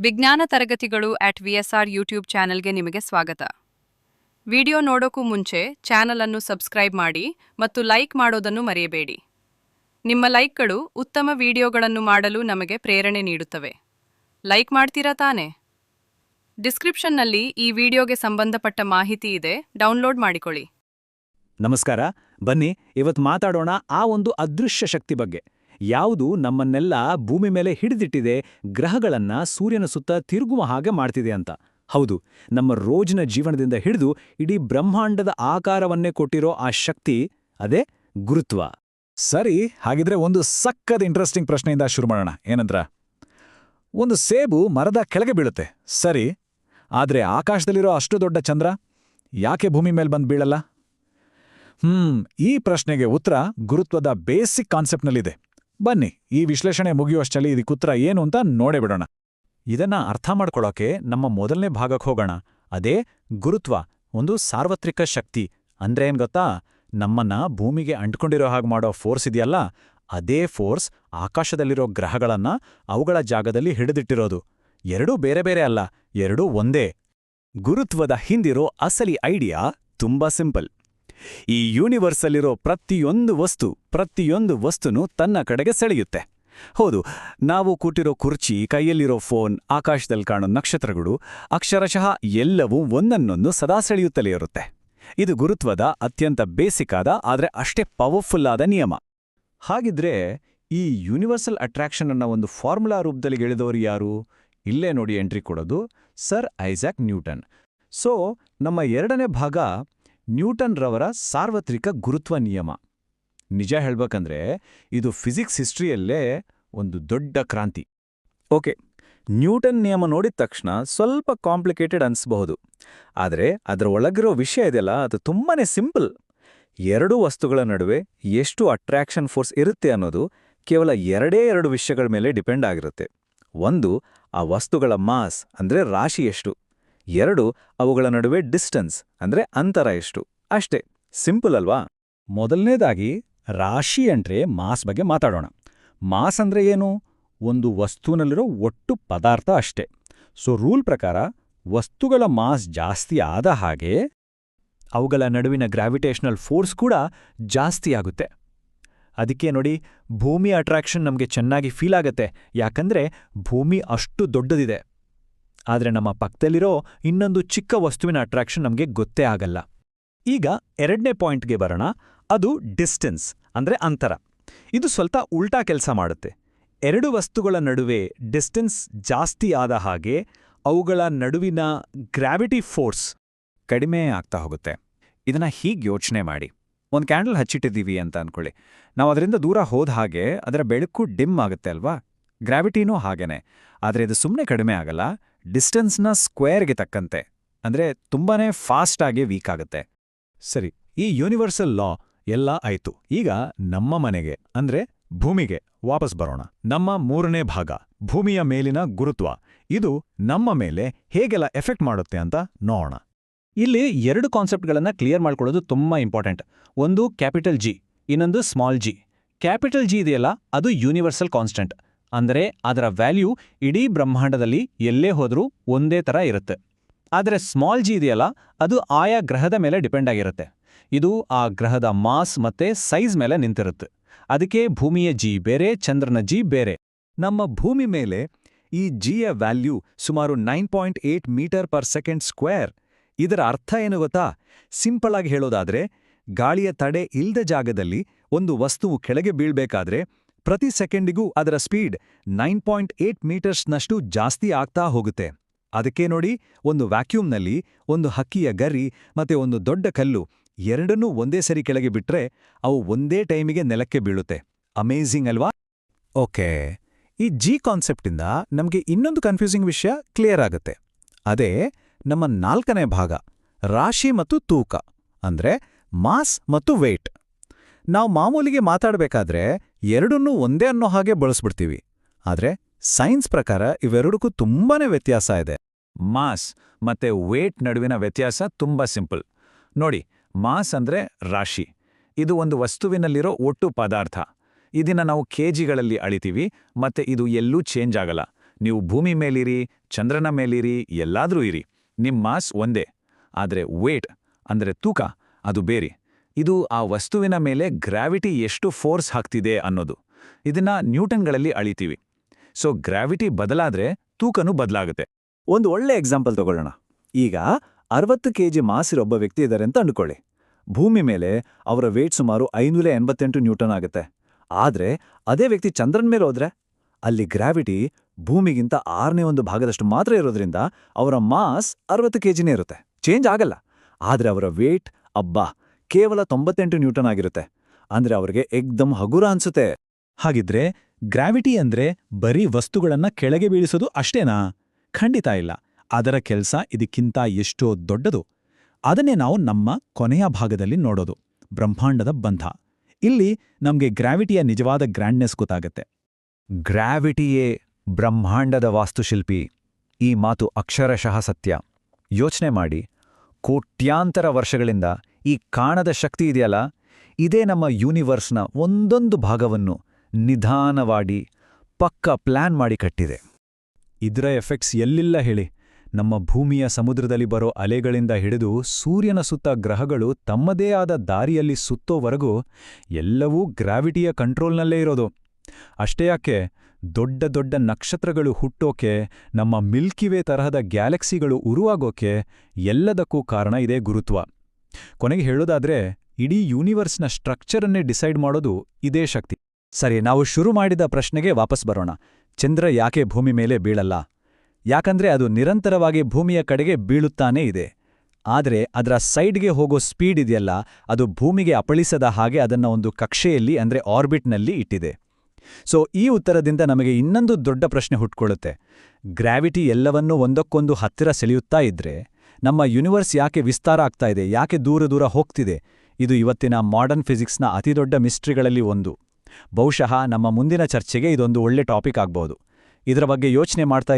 ವಿಜ್ಞಾನ ತರಗತಿಗಳು @VSR YouTube ಚಾನೆಲ್ಗೆ ನಿಮಗೆ ಸ್ವಾಗತ. ವಿಡಿಯೋ ನೋಡೋಕ್ಕೂ ಮುಂಚೆ ಚಾನೆಲ್ ಅನ್ನು ಸಬ್ಸ್ಕ್ರೈಬ್ ಮಾಡಿ ಮತ್ತು ಲೈಕ್ ಮಾಡೋದನ್ನು ಮರೆಯಬೇಡಿ. ನಿಮ್ಮ ಲೈಕ್ಗಳು ಉತ್ತಮ ವಿಡಿಯೋಗಳನ್ನು ಮಾಡಲು ನಮಗೆ ಪ್ರೇರಣೆ ನೀಡುತ್ತವೆ. ಲೈಕ್ ಮಾಡ್ತೀರಾ ತಾನೇ? ಡಿಸ್ಕ್ರಿಪ್ಷನ್ನಲ್ಲಿ ಈ ವಿಡಿಯೋಗೆ ಸಂಬಂಧಪಟ್ಟ ಮಾಹಿತಿ ಇದೆ, ಡೌನ್ಲೋಡ್ ಮಾಡಿಕೊಳ್ಳಿ. ನಮಸ್ಕಾರ. ಬನ್ನಿ ಇವತ್ತು ಮಾತಾಡೋಣ ಆ ಒಂದು ಅದೃಶ್ಯ ಶಕ್ತಿ ಬಗ್ಗೆ. ಯಾವುದು ನಮ್ಮನ್ನೆಲ್ಲ ಭೂಮಿ ಮೇಲೆ ಹಿಡಿದಿಟ್ಟಿದೆ, ಗ್ರಹಗಳನ್ನ ಸೂರ್ಯನ ಸುತ್ತ ತಿರುಗುವ ಹಾಗೆ ಮಾಡ್ತಿದೆ ಅಂತ. ಹೌದು, ನಮ್ಮ ರೋಜಿನ ಜೀವನದಿಂದ ಹಿಡಿದು ಇಡೀ ಬ್ರಹ್ಮಾಂಡದ ಆಕಾರವನ್ನೇ ಕೊಟ್ಟಿರೋ ಆ ಶಕ್ತಿ, ಅದೇ ಗುರುತ್ವ. ಸರಿ, ಹಾಗಿದ್ರೆ ಒಂದು ಸಕ್ಕದ ಇಂಟ್ರೆಸ್ಟಿಂಗ್ ಪ್ರಶ್ನೆಯಿಂದ ಶುರು ಮಾಡೋಣ. ಏನಂದ್ರ, ಒಂದು ಸೇಬು ಮರದ ಕೆಳಗೆ ಬೀಳುತ್ತೆ, ಸರಿ, ಆದ್ರೆ ಆಕಾಶದಲ್ಲಿರೋ ಅಷ್ಟು ದೊಡ್ಡ ಚಂದ್ರ ಯಾಕೆ ಭೂಮಿ ಮೇಲೆ ಬಂದು ಬೀಳಲ್ಲ? ಈ ಪ್ರಶ್ನೆಗೆ ಉತ್ತರ ಗುರುತ್ವದ ಬೇಸಿಕ್ ಕಾನ್ಸೆಪ್ಟ್ನಲ್ಲಿದೆ. ಬನ್ನಿ ಈ ವಿಶ್ಲೇಷಣೆ ಮುಗಿಯುವಷ್ಟರಲ್ಲಿ ಇದಕ್ಕುತ್ತರ ಏನು ಅಂತ ನೋಡೇ ಬಿಡೋಣ. ಇದನ್ನ ಅರ್ಥ ಮಾಡ್ಕೊಳ್ಳೋಕೆ ನಮ್ಮ ಮೊದಲನೇ ಭಾಗಕ್ಕೆ ಹೋಗೋಣ. ಅದೇ ಗುರುತ್ವ, ಒಂದು ಸಾರ್ವತ್ರಿಕ ಶಕ್ತಿ. ಅಂದ್ರೆ ಏನ್ ಗೊತ್ತಾ? ನಮ್ಮನ್ನ ಭೂಮಿಗೆ ಅಂಟ್ಕೊಂಡಿರೋ ಹಾಗೆ ಮಾಡೋ ಫೋರ್ಸ್ ಇದೆಯಲ್ಲ, ಅದೇ ಫೋರ್ಸ್ ಆಕಾಶದಲ್ಲಿರೋ ಗ್ರಹಗಳನ್ನ ಅವುಗಳ ಜಾಗದಲ್ಲಿ ಹಿಡಿದಿಟ್ಟಿರೋದು. ಎರಡೂ ಬೇರೆ ಬೇರೆ ಅಲ್ಲ, ಎರಡೂ ಒಂದೇ. ಗುರುತ್ವದ ಹಿಂದಿರೋ ಅಸಲಿ ಐಡಿಯಾ ತುಂಬಾ ಸಿಂಪಲ್. ಈ ಯೂನಿವರ್ಸಲ್ಲಿರೋ ಪ್ರತಿಯೊಂದು ವಸ್ತುನೂ ತನ್ನ ಕಡೆಗೆ ಸೆಳೆಯುತ್ತೆ. ಹೌದು, ನಾವು ಕೂಟಿರೋ ಕುರ್ಚಿ, ಕೈಯಲ್ಲಿರೋ ಫೋನ್, ಆಕಾಶದಲ್ಲಿ ಕಾಣೋ ನಕ್ಷತ್ರಗಳು, ಅಕ್ಷರಶಃ ಎಲ್ಲವೂ ಒಂದನ್ನೊಂದು ಸದಾ ಸೆಳೆಯುತ್ತಲೇ ಇರುತ್ತೆ. ಇದು ಗುರುತ್ವದ ಅತ್ಯಂತ ಬೇಸಿಕ್ ಆದ ಆದ್ರೆ ಅಷ್ಟೇ ಪವರ್ಫುಲ್ ಆದ ನಿಯಮ. ಹಾಗಿದ್ರೆ ಈ ಯೂನಿವರ್ಸಲ್ ಅಟ್ರಾಕ್ಷನ್ ಅನ್ನ ಒಂದು ಫಾರ್ಮುಲಾ ರೂಪದಲ್ಲಿ ಗೆಳೆದವರು ಯಾರು? ಇಲ್ಲೇ ನೋಡಿ ಎಂಟ್ರಿ ಕೊಡೋದು ಸರ್ ಐಸಾಕ್ ನ್ಯೂಟನ್. ಸೊ ನಮ್ಮ ಎರಡನೇ ಭಾಗ ನ್ಯೂಟನ್ ರವರ ಸಾರ್ವತ್ರಿಕ ಗುರುತ್ವ ನಿಯಮ. ನಿಜ ಹೇಳ್ಬೇಕಂದ್ರೆ ಇದು ಫಿಸಿಕ್ಸ್ ಹಿಸ್ಟ್ರಿಯಲ್ಲೇ ಒಂದು ದೊಡ್ಡ ಕ್ರಾಂತಿ. ಓಕೆ, ನ್ಯೂಟನ್ ನಿಯಮ ನೋಡಿದ ತಕ್ಷಣ ಸ್ವಲ್ಪ ಕಾಂಪ್ಲಿಕೇಟೆಡ್ ಅನ್ಸ್ಬಹುದು, ಆದರೆ ಅದರ ಒಳಗಿರೋ ವಿಷಯ ಇದೆಯಲ್ಲ, ಅದು ತುಂಬಾನೇ ಸಿಂಪಲ್. ಎರಡು ವಸ್ತುಗಳ ನಡುವೆ ಎಷ್ಟು ಅಟ್ರಾಕ್ಷನ್ ಫೋರ್ಸ್ ಇರುತ್ತೆ ಅನ್ನೋದು ಕೇವಲ ಎರಡು ವಿಷಯಗಳ ಮೇಲೆ ಡಿಪೆಂಡ್ ಆಗಿರುತ್ತೆ. ಒಂದು, ಆ ವಸ್ತುಗಳ ಮಾಸ್ ಅಂದ್ರೆ ರಾಶಿ ಎಷ್ಟು. ಎರಡು, ಅವುಗಳ ನಡುವೆ ಡಿಸ್ಟೆನ್ಸ್ ಅಂದ್ರೆ ಅಂತರ ಎಷ್ಟು. ಅಷ್ಟೇ, ಸಿಂಪಲ್ ಅಲ್ವಾ? ಮೊದಲನೇದಾಗಿ ರಾಶಿ ಅಂದ್ರೆ ಮಾಸ್ ಬಗ್ಗೆ ಮಾತಾಡೋಣ. ಮಾಸ್ ಅಂದ್ರೆ ಏನು? ಒಂದು ವಸ್ತುವಿನಲ್ಲಿರೋ ಒಟ್ಟು ಪದಾರ್ಥ ಅಷ್ಟೇ. ಸೊ ರೂಲ್ ಪ್ರಕಾರ ವಸ್ತುಗಳ ಮಾಸ್ ಜಾಸ್ತಿ ಆದ ಹಾಗೆ ಅವುಗಳ ನಡುವಿನ ಗ್ರಾವಿಟೇಷನಲ್ ಫೋರ್ಸ್ ಕೂಡ ಜಾಸ್ತಿ ಆಗುತ್ತೆ. ಅದಕ್ಕೆ ನೋಡಿ, ಭೂಮಿ ಅಟ್ರಾಕ್ಷನ್ ನಮಗೆ ಚೆನ್ನಾಗಿ ಫೀಲ್ ಆಗತ್ತೆ, ಯಾಕಂದ್ರೆ ಭೂಮಿ ಅಷ್ಟು ದೊಡ್ಡದಿದೆ. ಆದ್ರೆ ನಮ್ಮ ಪಕ್ಕದಲ್ಲಿರೋ ಇನ್ನೊಂದು ಚಿಕ್ಕ ವಸ್ತುವಿನ ಅಟ್ರಾಕ್ಷನ್ ನಮಗೆ ಗೊತ್ತೇ ಆಗಲ್ಲ. ಈಗ ಎರಡನೇ ಪಾಯಿಂಟ್ಗೆ ಬರೋಣ. ಅದು ಡಿಸ್ಟೆನ್ಸ್ ಅಂದ್ರೆ ಅಂತರ. ಇದು ಸ್ವಲ್ಪ ಉಲ್ಟಾ ಕೆಲಸ ಮಾಡುತ್ತೆ. ಎರಡು ವಸ್ತುಗಳ ನಡುವೆ ಡಿಸ್ಟೆನ್ಸ್ ಜಾಸ್ತಿ ಆದ ಹಾಗೆ ಅವುಗಳ ನಡುವಿನ ಗ್ರಾವಿಟಿ ಫೋರ್ಸ್ ಕಡಿಮೆ ಆಗ್ತಾ ಹೋಗುತ್ತೆ. ಇದನ್ನ ಹೀಗೆ ಯೋಚನೆ ಮಾಡಿ. ಒಂದು ಕ್ಯಾಂಡಲ್ ಹಚ್ಚಿಟ್ಟಿದ್ದೀವಿ ಅಂತ ಅನ್ಕೊಳ್ಳಿ. ನಾವು ಅದರಿಂದ ದೂರ ಹೋದ ಹಾಗೆ ಅದರ ಬೆಳಕು ಡಿಮ್ ಆಗುತ್ತೆ ಅಲ್ವಾ? ಗ್ರಾವಿಟಿನೂ ಹಾಗೇನೆ. ಆದರೆ ಇದು ಸುಮ್ಮನೆ ಕಡಿಮೆ ಆಗಲ್ಲ, ಡಿಸ್ಟೆನ್ಸ್ನ ಸ್ಕ್ವೇರ್ಗೆ ತಕ್ಕಂತೆ, ಅಂದ್ರೆ ತುಂಬಾನೇ ಫಾಸ್ಟ್ ಆಗಿ ವೀಕ್ ಆಗುತ್ತೆ. ಸರಿ, ಈ ಯೂನಿವರ್ಸಲ್ ಲಾ ಎಲ್ಲ ಆಯ್ತು. ಈಗ ನಮ್ಮ ಮನೆಗೆ ಅಂದ್ರೆ ಭೂಮಿಗೆ ವಾಪಸ್ ಬರೋಣ. ನಮ್ಮ ಮೂರನೇ ಭಾಗ, ಭೂಮಿಯ ಮೇಲಿನ ಗುರುತ್ವ. ಇದು ನಮ್ಮ ಮೇಲೆ ಹೇಗೆಲ್ಲ ಎಫೆಕ್ಟ್ ಮಾಡುತ್ತೆ ಅಂತ ನೋಡೋಣ. ಇಲ್ಲಿ ಎರಡು ಕಾನ್ಸೆಪ್ಟ್ಗಳನ್ನ ಕ್ಲಿಯರ್ ಮಾಡ್ಕೊಳ್ಳೋದು ತುಂಬಾ ಇಂಪಾರ್ಟೆಂಟ್. ಒಂದು ಕ್ಯಾಪಿಟಲ್ ಜಿ, ಇನ್ನೊಂದು ಸ್ಮಾಲ್ ಜಿ. ಕ್ಯಾಪಿಟಲ್ ಜಿ ಇದೆಯಲ್ಲ, ಅದು ಯೂನಿವರ್ಸಲ್ ಕಾನ್ಸ್ಟೆಂಟ್. ಅಂದರೆ ಅದರ ವ್ಯಾಲ್ಯೂ ಇಡೀ ಬ್ರಹ್ಮಾಂಡದಲ್ಲಿ ಎಲ್ಲೇ ಹೋದ್ರೂ ಒಂದೇ ಥರ ಇರುತ್ತೆ. ಆದರೆ ಸ್ಮಾಲ್ ಜಿ ಇದೆಯಲ್ಲ, ಅದು ಆಯಾ ಗ್ರಹದ ಮೇಲೆ ಡಿಪೆಂಡ್ ಆಗಿರುತ್ತೆ. ಇದು ಆ ಗ್ರಹದ ಮಾಸ್ ಮತ್ತೆ ಸೈಜ್ ಮೇಲೆ ನಿಂತಿರುತ್ತೆ. ಅದಕ್ಕೆ ಭೂಮಿಯ ಜಿ ಬೇರೆ, ಚಂದ್ರನ ಜಿ ಬೇರೆ. ನಮ್ಮ ಭೂಮಿ ಮೇಲೆ ಈ ಜಿಯ ವ್ಯಾಲ್ಯೂ ಸುಮಾರು 9.8 ಮೀಟರ್ ಪರ್ ಸೆಕೆಂಡ್ ಸ್ಕ್ವೇರ್. ಇದರ ಅರ್ಥ ಏನು ಗೊತ್ತಾ? ಸಿಂಪಲ್ ಆಗಿ ಹೇಳೋದಾದ್ರೆ, ಗಾಳಿಯ ತಡೆ ಇಲ್ದ ಜಾಗದಲ್ಲಿ ಒಂದು ವಸ್ತುವು ಕೆಳಗೆ ಬೀಳ್ಬೇಕಾದ್ರೆ ಪ್ರತಿ ಸೆಕೆಂಡಿಗೂ ಅದರ ಸ್ಪೀಡ್ 9.8 ಮೀಟರ್ಸ್ನಷ್ಟು ಜಾಸ್ತಿ ಆಗ್ತಾ ಹೋಗುತ್ತೆ. ಅದಕ್ಕೆ ನೋಡಿ, ಒಂದು ವ್ಯಾಕ್ಯೂಮ್ನಲ್ಲಿ ಒಂದು ಹಕ್ಕಿಯ ಗರಿ ಮತ್ತೆ ಒಂದು ದೊಡ್ಡ ಕಲ್ಲು ಎರಡನ್ನೂ ಒಂದೇ ಸರಿ ಕೆಳಗೆ ಬಿಟ್ರೆ ಅವು ಒಂದೇ ಟೈಮಿಗೆ ನೆಲಕ್ಕೆ ಬೀಳುತ್ತೆ. ಅಮೇಝಿಂಗ್ ಅಲ್ವಾ? ಓಕೆ, ಈ ಜಿ ಕಾನ್ಸೆಪ್ಟಿಂದ ನಮಗೆ ಇನ್ನೊಂದು ಕನ್ಫ್ಯೂಸಿಂಗ್ ವಿಷಯ ಕ್ಲಿಯರ್ ಆಗುತ್ತೆ. ಅದೇ ನಮ್ಮ ನಾಲ್ಕನೇ ಭಾಗ, ರಾಶಿ ಮತ್ತು ತೂಕ, ಅಂದ್ರೆ ಮಾಸ್ ಮತ್ತು ವೇಟ್. ನಾವು ಮಾಮೂಲಿಗೆ ಮಾತಾಡಬೇಕಾದ್ರೆ ಎರಡನ್ನೂ ಒಂದೇ ಅನ್ನೋ ಹಾಗೆ ಬಳಸ್ಬಿಡ್ತೀವಿ. ಆದ್ರೆ ಸೈನ್ಸ್ ಪ್ರಕಾರ ಇವೆರಡಕ್ಕೂ ತುಂಬಾನೇ ವ್ಯತ್ಯಾಸ ಇದೆ. ಮಾಸ್ ಮತ್ತೆ ವೇಟ್ ನಡುವಿನ ವ್ಯತ್ಯಾಸ ತುಂಬಾ ಸಿಂಪಲ್. ನೋಡಿ, ಮಾಸ್ ಅಂದ್ರೆ ರಾಶಿ. ಇದು ಒಂದು ವಸ್ತುವಿನಲ್ಲಿರೋ ಒಟ್ಟು ಪದಾರ್ಥ. ಇದನ್ನ ನಾವು ಕೆಜಿಗಳಲ್ಲಿ ಅಳಿತೀವಿ, ಮತ್ತೆ ಇದು ಎಲ್ಲೂ ಚೇಂಜ್ ಆಗಲ್ಲ. ನೀವು ಭೂಮಿ ಮೇಲಿರಿ, ಚಂದ್ರನ ಮೇಲಿರಿ, ಎಲ್ಲಾದ್ರೂ ಇರಿ, ನಿಮ್ಮ ಮಾಸ್ ಒಂದೇ. ಆದರೆ ವೇಟ್ ಅಂದರೆ ತೂಕ ಅದು ಬೇರೆ. ಇದು ಆ ವಸ್ತುವಿನ ಮೇಲೆ ಗ್ರಾವಿಟಿ ಎಷ್ಟು ಫೋರ್ಸ್ ಹಾಕ್ತಿದೆ ಅನ್ನೋದು. ಇದನ್ನ ನ್ಯೂಟನ್ಗಳಲ್ಲಿ ಅಳಿತೀವಿ. So gravity ಬದಲಾದ್ರೆ ತೂಕನೂ ಬದಲಾಗುತ್ತೆ. ಒಂದು ಒಳ್ಳೆ ಎಕ್ಸಾಂಪಲ್ ತಗೊಳ್ಳೋಣ. ಈಗ 60 kg ಮಾಸ್ ಇರೋ ಒಬ್ಬ ವ್ಯಕ್ತಿ ಇದ್ದಾರೆ ಅಂತ ಅಂದುಕೊಳ್ಳಿ. ಭೂಮಿ ಮೇಲೆ ಅವರ ವೇಟ್ ಸುಮಾರು 588 ನ್ಯೂಟನ್ ಆಗುತ್ತೆ. ಆದ್ರೆ ಅದೇ ವ್ಯಕ್ತಿ ಚಂದ್ರನ ಮೇಲೆ ಹೋದ್ರೆ ಅಲ್ಲಿ ಗ್ರಾವಿಟಿ ಭೂಮಿಗಿಂತ 1/6 ಭಾಗದಷ್ಟು ಮಾತ್ರ ಇರೋದ್ರಿಂದ ಅವರ ಮಾಸ್ 60 kgನೇ ಇರುತ್ತೆ, ಚೇಂಜ್ ಆಗಲ್ಲ. ಆದ್ರೆ ಅವರ ವೇಟ್ ಕೇವಲ 98 ನ್ಯೂಟನ್ ಆಗಿರುತ್ತೆ. ಅಂದ್ರೆ ಅವರಿಗೆ ಏಕ್ದಮ್ ಹಗುರ ಅನ್ಸುತ್ತೆ. ಹಾಗಿದ್ರೆ ಗ್ರಾವಿಟಿ ಅಂದ್ರೆ ಬರೀ ವಸ್ತುಗಳನ್ನ ಕೆಳಗೆ ಬೀಳಿಸೋದು ಅಷ್ಟೇನಾ? ಖಂಡಿತ ಇಲ್ಲ. ಅದರ ಕೆಲಸ ಇದಕ್ಕಿಂತ ಎಷ್ಟೋ ದೊಡ್ಡದು. ಅದನ್ನೇ ನಾವು ನಮ್ಮ ಕೊನೆಯ ಭಾಗದಲ್ಲಿ ನೋಡೋದು, ಬ್ರಹ್ಮಾಂಡದ ಬಂಧ. ಇಲ್ಲಿ ನಮ್ಗೆ ಗ್ರಾವಿಟಿಯ ನಿಜವಾದ ಗ್ರ್ಯಾಂಡ್ನೆಸ್ ಗೊತ್ತಾಗತ್ತೆ. ಗ್ರಾವಿಟಿಯೇ ಬ್ರಹ್ಮಾಂಡದ ವಾಸ್ತುಶಿಲ್ಪಿ. ಈ ಮಾತು ಅಕ್ಷರಶಃ ಸತ್ಯ. ಯೋಚನೆ ಮಾಡಿ, ಕೋಟ್ಯಾಂತರ ವರ್ಷಗಳಿಂದ ಈ ಕಾಣದ ಶಕ್ತಿ ಇದೆಯಲ್ಲ, ಇದೇ ನಮ್ಮ ಯೂನಿವರ್ಸ್ನ ಒಂದೊಂದು ಭಾಗವನ್ನು ನಿಧಾನವಾಗಿ ಪಕ್ಕ ಪ್ಲಾನ್ ಮಾಡಿ ಕಟ್ಟಿದೆ. ಇದರ ಎಫೆಕ್ಟ್ಸ್ ಎಲ್ಲಿಲ್ಲ ಹೇಳಿ. ನಮ್ಮ ಭೂಮಿಯ ಸಮುದ್ರದಲ್ಲಿ ಬರೋ ಅಲೆಗಳಿಂದ ಹಿಡಿದು ಸೂರ್ಯನ ಸುತ್ತ ಗ್ರಹಗಳು ತಮ್ಮದೇ ಆದ ದಾರಿಯಲ್ಲಿ ಸುತ್ತೋವರೆಗೂ ಎಲ್ಲವೂ ಗ್ರಾವಿಟಿಯ ಕಂಟ್ರೋಲ್ನಲ್ಲೇ ಇರೋದು. ಅಷ್ಟೇ ಯಾಕೆ, ದೊಡ್ಡ ದೊಡ್ಡ ನಕ್ಷತ್ರಗಳು ಹುಟ್ಟೋಕೆ, ನಮ್ಮ ಮಿಲ್ಕಿವೇ ತರಹದ ಗ್ಯಾಲಕ್ಸಿಗಳು ಉರುವಾಗೋಕೆ ಎಲ್ಲದಕ್ಕೂ ಕಾರಣ ಇದೇ ಗುರುತ್ವ. ಕೊನೆಗೆ ಹೇಳೋದಾದ್ರೆ, ಇಡೀ ಯೂನಿವರ್ಸ್ನ ಸ್ಟ್ರಕ್ಚರನ್ನೇ ಡಿಸೈಡ್ ಮಾಡೋದು ಇದೇ ಶಕ್ತಿ. ಸರಿ, ನಾವು ಶುರು ಮಾಡಿದ ಪ್ರಶ್ನೆಗೆ ವಾಪಸ್ ಬರೋಣ. ಚಂದ್ರ ಯಾಕೆ ಭೂಮಿ ಮೇಲೆ ಬೀಳಲ್ಲ? ಯಾಕಂದ್ರೆ ಅದು ನಿರಂತರವಾಗಿ ಭೂಮಿಯ ಕಡೆಗೆ ಬೀಳುತ್ತಾನೇ ಇದೆ. ಆದರೆ ಅದರ ಸೈಡ್ಗೆ ಹೋಗೋ ಸ್ಪೀಡ್ ಇದೆಯಲ್ಲ, ಅದು ಭೂಮಿಗೆ ಅಪಳಿಸದ ಹಾಗೆ ಅದನ್ನ ಒಂದು ಕಕ್ಷೆಯಲ್ಲಿ ಅಂದ್ರೆ ಆರ್ಬಿಟ್ನಲ್ಲಿ ಇಟ್ಟಿದೆ. ಸೊ ಈ ಉತ್ತರದಿಂದ ನಮಗೆ ಇನ್ನೊಂದು ದೊಡ್ಡ ಪ್ರಶ್ನೆ ಹುಟ್ಕೊಳ್ಳುತ್ತೆ. ಗ್ರಾವಿಟಿ ಎಲ್ಲವನ್ನೂ ಒಂದಕ್ಕೊಂದು ಹತ್ತಿರ ಸೆಳೆಯುತ್ತಾ ಇದ್ರೆ ನಮ್ಮ ಯೂನಿವರ್ಸ್ ಯಾಕೆ ವಿಸ್ತಾರ ಆಗ್ತಾ ಇದೆ, ಯಾಕೆ ದೂರ ದೂರ ಹೋಗ್ತಿದೆ? ಇದು ಇವತ್ತಿನ ಮಾಡರ್ನ್ ಫಿಸಿಕ್ಸ್ನ ಅತಿದೊಡ್ಡ ಮಿಸ್ಟ್ರಿಗಳಲ್ಲಿ ಒಂದು. ಬಹುಶಃ ನಮ್ಮ ಮುಂದಿನ ಚರ್ಚೆಗೆ ಇದೊಂದು ಒಳ್ಳೆ ಟಾಪಿಕ್ ಆಗ್ಬಹುದು. ಇದರ ಬಗ್ಗೆ ಯೋಚನೆ ಮಾಡ್ತಾ